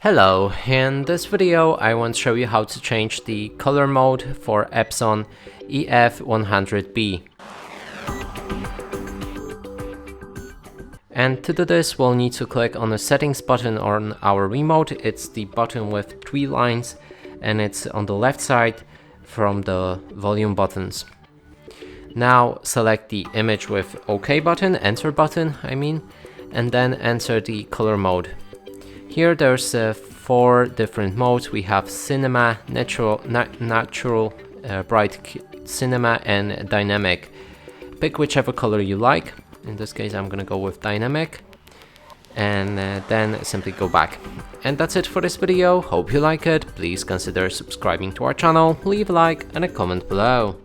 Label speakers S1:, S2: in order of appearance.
S1: Hello, in this video I want to show you how to change the color mode for Epson EF-100B. And to do this we'll need to click on the settings button on our remote. It's the button with 3 lines and it's on the left side from the volume buttons. Now select the image with OK button, enter button I mean, and then enter the color mode. Here there's 4 different modes. We have cinema, natural, bright cinema, and dynamic. Pick whichever color you like. In this case I'm gonna go with dynamic, and then simply go back. And that's it for this video. Hope you like it. Please consider subscribing to our channel, leave a like and a comment below.